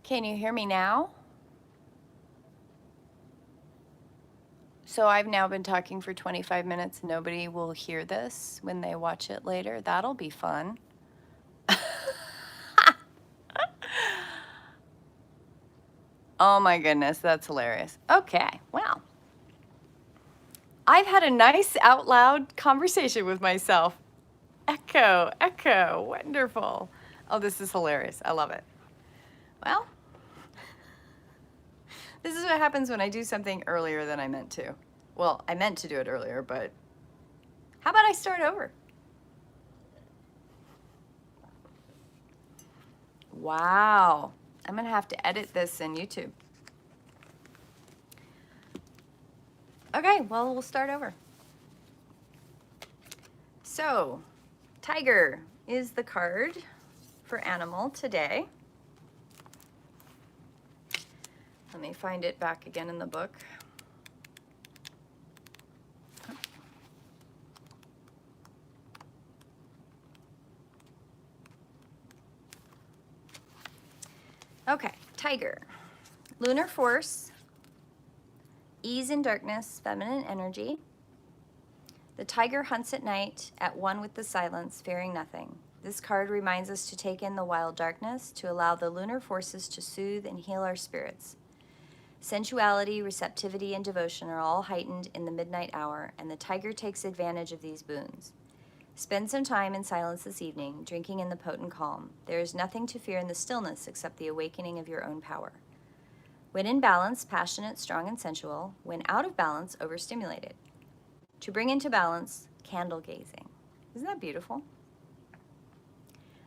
Can you hear me now? So I've now been talking for 25 minutes. Nobody will hear this when they watch it later. That'll be fun. Oh my goodness, that's hilarious. Okay, well, I've had a nice out loud conversation with myself. Echo, echo, wonderful. Oh, this is hilarious. I love it. Well, this is what happens when I do something earlier than I meant to. Well, I meant to do it earlier, but how about I start over? Wow. I'm going to have to edit this in YouTube. Okay, well, we'll start over. So, tiger is the card for animal today. Let me find it back again in the book. Okay, tiger. Lunar force, ease in darkness, feminine energy. The tiger hunts at night, at one with the silence, fearing nothing. This card reminds us to take in the wild darkness, to allow the lunar forces to soothe and heal our spirits. Sensuality, receptivity, and devotion are all heightened in the midnight hour, and the tiger takes advantage of these boons. Spend some time in silence this evening, drinking in the potent calm. There is nothing to fear in the stillness except the awakening of your own power. When in balance, passionate, strong, and sensual. When out of balance, overstimulated. To bring into balance, candle gazing. Isn't that beautiful?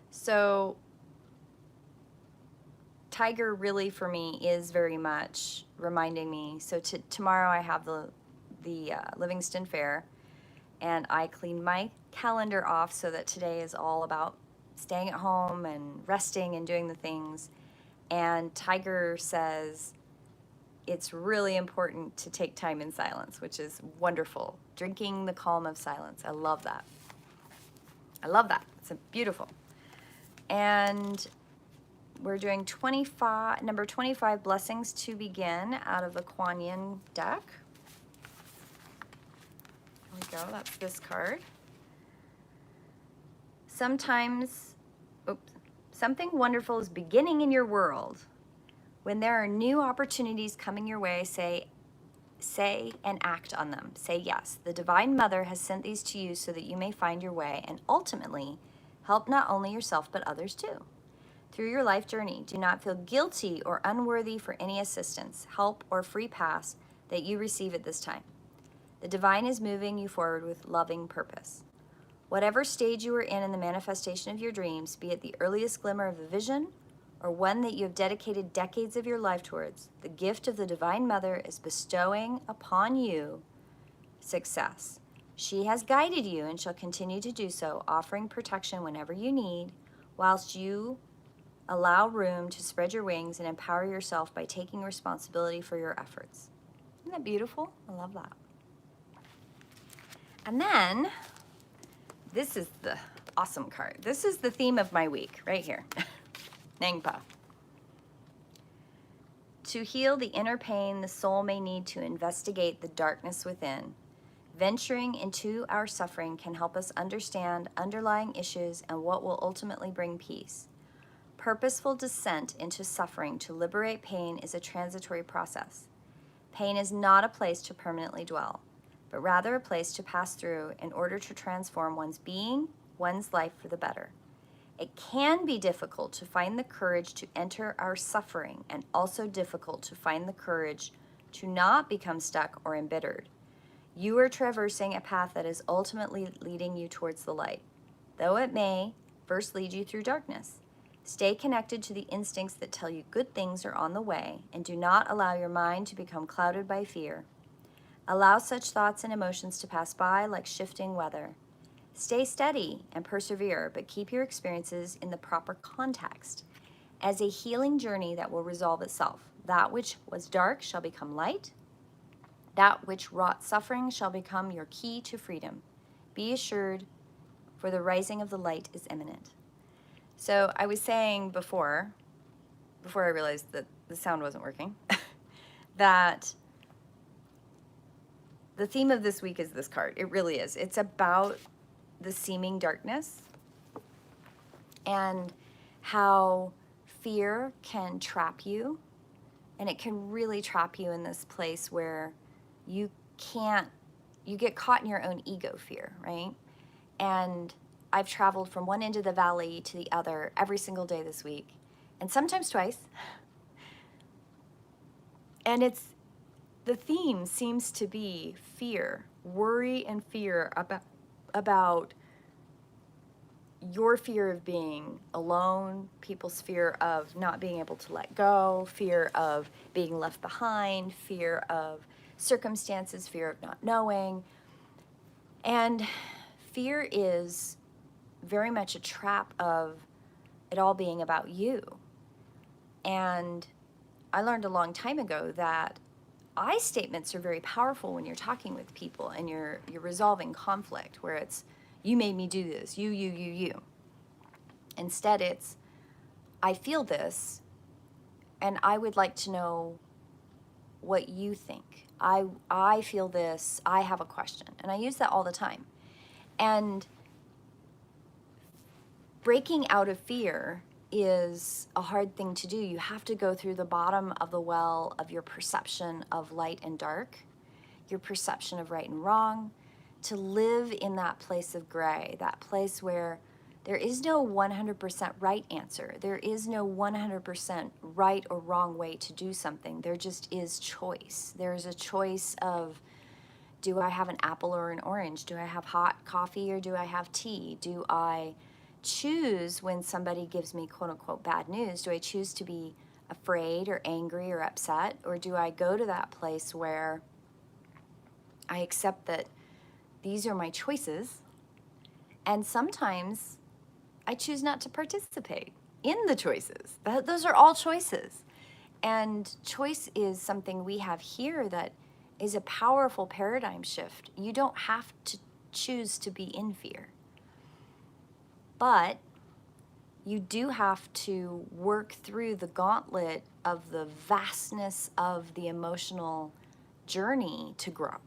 So, tiger really for me is very much reminding me. So tomorrow I have the Livingston Fair, and I cleaned my calendar off so that today is all about staying at home and resting and doing the things. And tiger says it's really important to take time in silence, which is wonderful. Drinking the calm of silence. I love that. I love that. It's beautiful. And we're doing number 25, Blessings to Begin, out of the Kuan Yin deck. Here we go. That's this card. Sometimes, something wonderful is beginning in your world. When there are new opportunities coming your way, say and act on them. Say yes. The Divine Mother has sent these to you so that you may find your way and ultimately help not only yourself but others too. Through your life journey, do not feel guilty or unworthy for any assistance, help, or free pass that you receive at this time. The Divine is moving you forward with loving purpose. Whatever stage you are in the manifestation of your dreams, be it the earliest glimmer of a vision or one that you have dedicated decades of your life towards, the gift of the Divine Mother is bestowing upon you success. She has guided you and shall continue to do so, offering protection whenever you need, whilst you allow room to spread your wings and empower yourself by taking responsibility for your efforts. Isn't that beautiful? I love that. And then, this is the awesome card. This is the theme of my week, right here. Nangpa. To heal the inner pain, the soul may need to investigate the darkness within. Venturing into our suffering can help us understand underlying issues and what will ultimately bring peace. Purposeful descent into suffering to liberate pain is a transitory process. Pain is not a place to permanently dwell, but rather a place to pass through in order to transform one's being, one's life for the better. It can be difficult to find the courage to enter our suffering, and also difficult to find the courage to not become stuck or embittered. You are traversing a path that is ultimately leading you towards the light, though it may first lead you through darkness. Stay connected to the instincts that tell you good things are on the way, and do not allow your mind to become clouded by fear. Allow such thoughts and emotions to pass by like shifting weather. Stay steady and persevere, but keep your experiences in the proper context as a healing journey that will resolve itself. That which was dark shall become light. That which wrought suffering shall become your key to freedom. Be assured, for the rising of the light is imminent. So I was saying before before I realized that the sound wasn't working, that the theme of this week is this card. It really is. It's about the seeming darkness and how fear can trap you, and it can really trap you in this place where you get caught in your own ego fear, right? And I've traveled from one end of the valley to the other every single day this week, and sometimes twice. And the theme seems to be fear, worry and fear about your fear of being alone, people's fear of not being able to let go, fear of being left behind, fear of circumstances, fear of not knowing. And fear is very much a trap of it all being about you. And I learned a long time ago that I statements are very powerful when you're talking with people and you're resolving conflict, where it's, you made me do this, you. Instead, it's, I feel this, and I would like to know what you think. I feel this, I have a question. And I use that all the time. And breaking out of fear is a hard thing to do. You have to go through the bottom of the well of your perception of light and dark, your perception of right and wrong, to live in that place of gray, that place where there is no 100% right answer. There is no 100% right or wrong way to do something. There just is choice. There's a choice of, do I have an apple or an orange? Do I have hot coffee or do I have tea? Do I choose when somebody gives me quote unquote bad news? Do I choose to be afraid or angry or upset? Or do I go to that place where I accept that these are my choices, and sometimes I choose not to participate in the choices? Those are all choices. And choice is something we have here that is a powerful paradigm shift. You don't have to choose to be in fear, but you do have to work through the gauntlet of the vastness of the emotional journey to grow.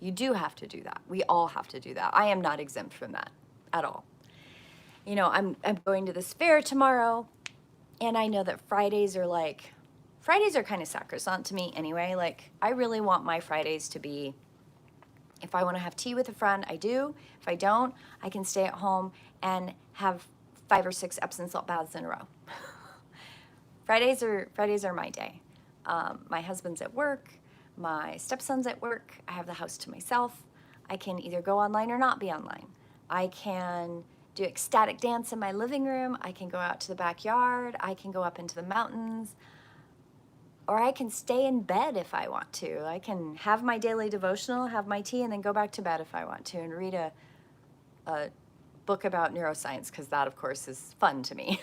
You do have to do that. We all have to do that. I am not exempt from that at all. You know, I'm going to this fair tomorrow, and I know that Fridays are kind of sacrosanct to me anyway. Like, I really want my Fridays to be, if I want to have tea with a friend, I do. If I don't, I can stay at home and have 5 or 6 Epsom salt baths in a row. Fridays are my day. My husband's at work. My stepson's at work. I have the house to myself. I can either go online or not be online. I can do ecstatic dance in my living room. I can go out to the backyard. I can go up into the mountains. Or I can stay in bed if I want to. I can have my daily devotional, have my tea, and then go back to bed if I want to and read a book about neuroscience, because that, of course, is fun to me.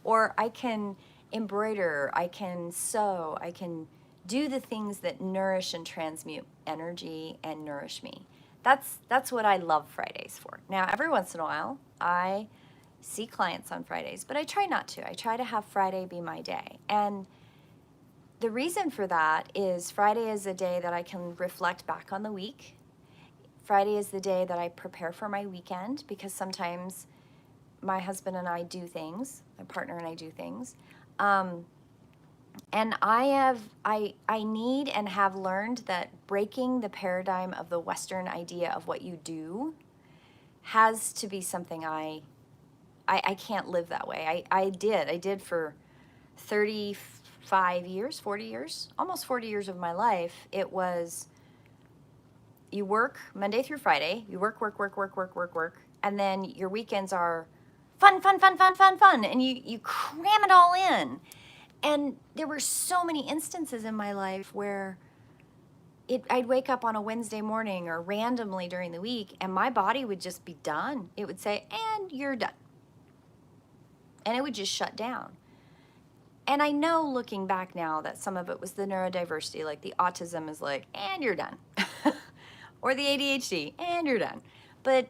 Or I can embroider, I can sew, I can do the things that nourish and transmute energy and nourish me. That's what I love Fridays for. Now, every once in a while, I see clients on Fridays, but I try not to. I try to have Friday be my day. And the reason for that is Friday is a day that I can reflect back on the week. Friday is the day that I prepare for my weekend, because sometimes my husband and I do things, my partner and I do things. And I need and have learned that breaking the paradigm of the Western idea of what you do has to be something I can't live that way. I did for 35 years, 40 years, almost 40 years of my life. It was, you work Monday through Friday, you work, and then your weekends are fun, and you cram it all in. And there were so many instances in my life where I'd wake up on a Wednesday morning or randomly during the week, and my body would just be done. It would say, and you're done. And it would just shut down. And I know, looking back now, that some of it was the neurodiversity, like the autism is like, and you're done. Or the ADHD, and you're done. But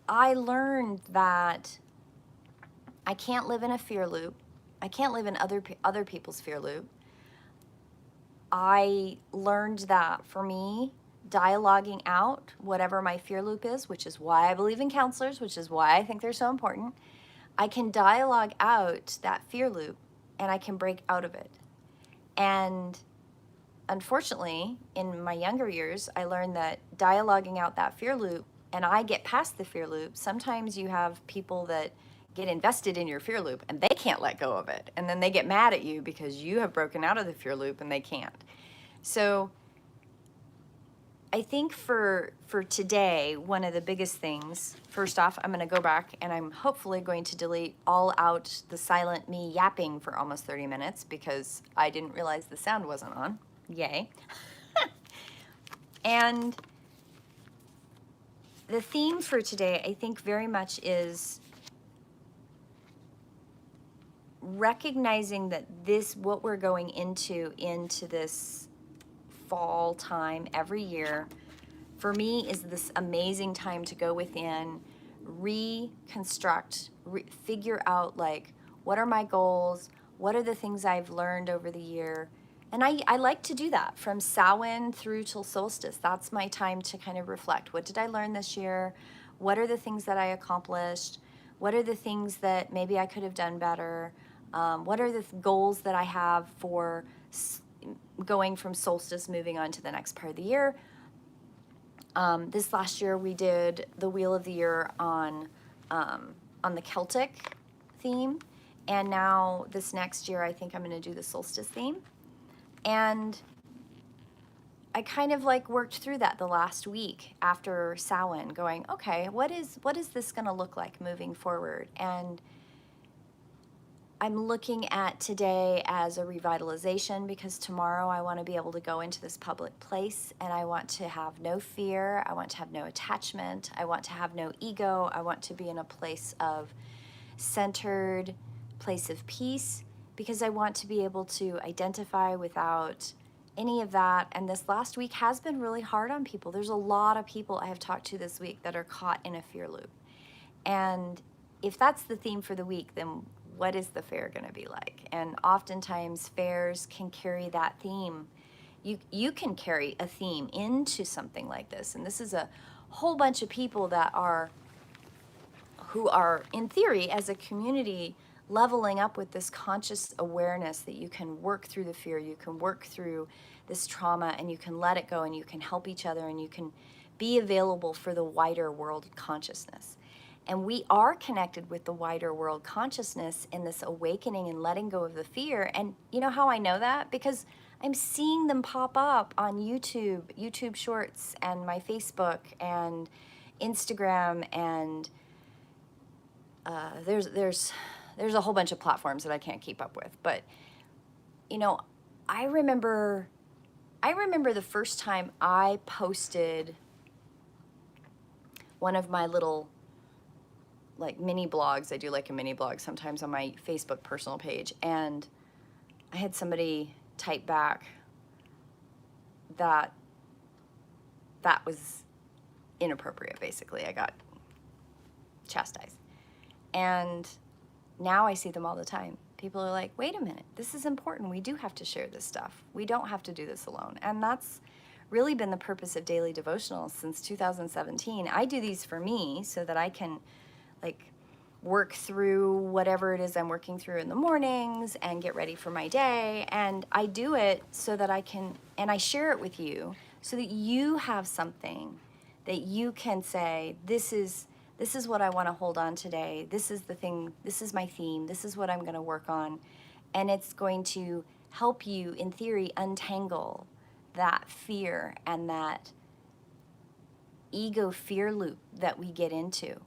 I learned that I can't live in a fear loop. I can't live in other people's fear loop. I learned that for me, dialoguing out whatever my fear loop is, which is why I believe in counselors, which is why I think they're so important. I can dialogue out that fear loop and I can break out of it. And unfortunately, in my younger years, I learned that dialoguing out that fear loop, and I get past the fear loop, sometimes you have people that get invested in your fear loop and they can't let go of it. And then they get mad at you because you have broken out of the fear loop and they can't. So I think for today, one of the biggest things, first off, I'm going to go back and I'm hopefully going to delete all out the silent me yapping for almost 30 minutes because I didn't realize the sound wasn't on. Yay. And the theme for today, I think very much is recognizing that what we're going into this fall time every year, for me, is this amazing time to go within, reconstruct, figure out, like, what are my goals? What are the things I've learned over the year? And I like to do that from Samhain through till solstice. That's my time to kind of reflect. What did I learn this year? What are the things that I accomplished? What are the things that maybe I could have done better? What are the goals that I have for going from solstice, moving on to the next part of the year? This last year we did the Wheel of the Year on the Celtic theme. And now this next year, I think I'm going to do the solstice theme. And I kind of like worked through that the last week after Samhain, going, okay, what is this going to look like moving forward? And I'm looking at today as a revitalization because tomorrow I want to be able to go into this public place and I want to have no fear. I want to have no attachment. I want to have no ego. I want to be in a place of centered, place of peace, because I want to be able to identify without any of that. And this last week has been really hard on people. There's a lot of people I have talked to this week that are caught in a fear loop. And if that's the theme for the week, then what is the fair going to be like? And oftentimes fairs can carry that theme. You can carry a theme into something like this. And this is a whole bunch of people who are, in theory, as a community, leveling up with this conscious awareness that you can work through the fear, you can work through this trauma, and you can let it go, and you can help each other, and you can be available for the wider world consciousness. And we are connected with the wider world consciousness in this awakening and letting go of the fear. And you know how I know that? Because I'm seeing them pop up on YouTube Shorts, and my Facebook and Instagram, and there's a whole bunch of platforms that I can't keep up with. But you know, I remember the first time I posted one of my little like mini blogs. I do like a mini blog sometimes on my Facebook personal page, and I had somebody type back that was inappropriate. Basically, I got chastised. And now I see them all the time. People are like, wait a minute, this is important. We do have to share this stuff. We don't have to do this alone. And that's really been the purpose of daily devotionals since 2017. I do these for me so that I can like work through whatever it is I'm working through in the mornings and get ready for my day. And I do it so that I can, and I share it with you so that you have something that you can say, this is what I want to hold on today. This is the thing, this is my theme, this is what I'm going to work on. And it's going to help you, in theory, untangle that fear and that ego fear loop that we get into.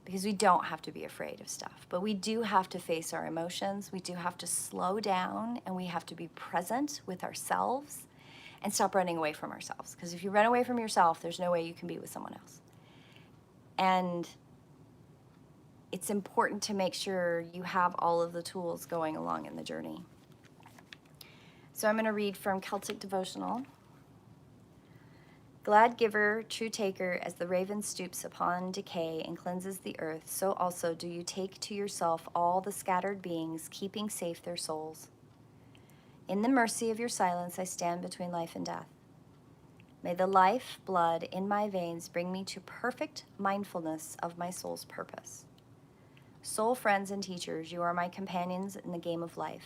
Because we don't have to be afraid of stuff, but we do have to face our emotions. We do have to slow down, and we have to be present with ourselves and stop running away from ourselves. Because if you run away from yourself, there's no way you can be with someone else. And it's important to make sure you have all of the tools going along in the journey. So I'm going to read from Celtic Devotional. Glad giver, true taker, as the raven stoops upon decay and cleanses the earth, so also do you take to yourself all the scattered beings, keeping safe their souls. In the mercy of your silence, I stand between life and death. May the life blood in my veins bring me to perfect mindfulness of my soul's purpose. Soul friends and teachers, you are my companions in the game of life.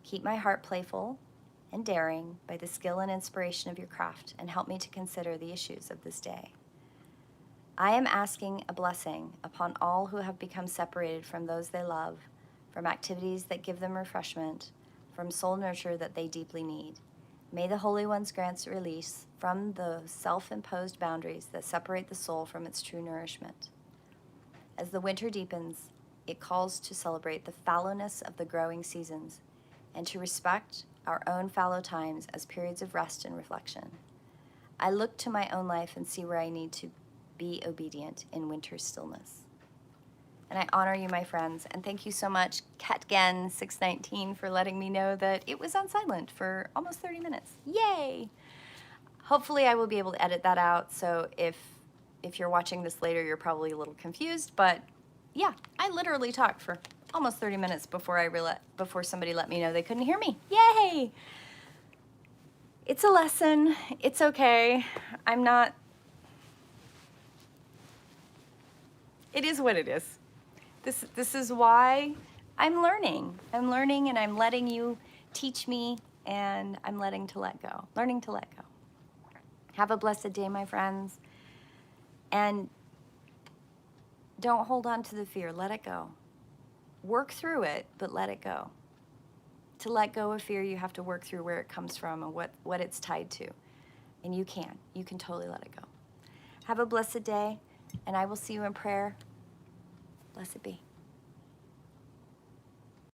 Keep my heart playful and daring by the skill and inspiration of your craft, and help me to consider the issues of this day. I am asking a blessing upon all who have become separated from those they love, from activities that give them refreshment, from soul nurture that they deeply need. May the Holy Ones grant release from the self-imposed boundaries that separate the soul from its true nourishment. As the winter deepens, it calls to celebrate the fallowness of the growing seasons and to respect our own fallow times as periods of rest and reflection. I look to my own life and see where I need to be obedient in winter's stillness. And I honor you, my friends, and thank you so much, Katgen619, for letting me know that it was on silent for almost 30 minutes. Yay! Hopefully I will be able to edit that out, so if you're watching this later, you're probably a little confused, but yeah, I literally talked for almost 30 minutes before somebody let me know they couldn't hear me. Yay! It's a lesson. It's okay. It is what it is. This is why I'm learning. I'm learning and I'm letting you teach me, and I'm learning to let go. Have a blessed day, my friends. And don't hold on to the fear. Let it go. Work through it, but let it go. To let go of fear, you have to work through where it comes from and what it's tied to. And you can totally let it go. Have a blessed day, and I will see you in prayer. Blessed be.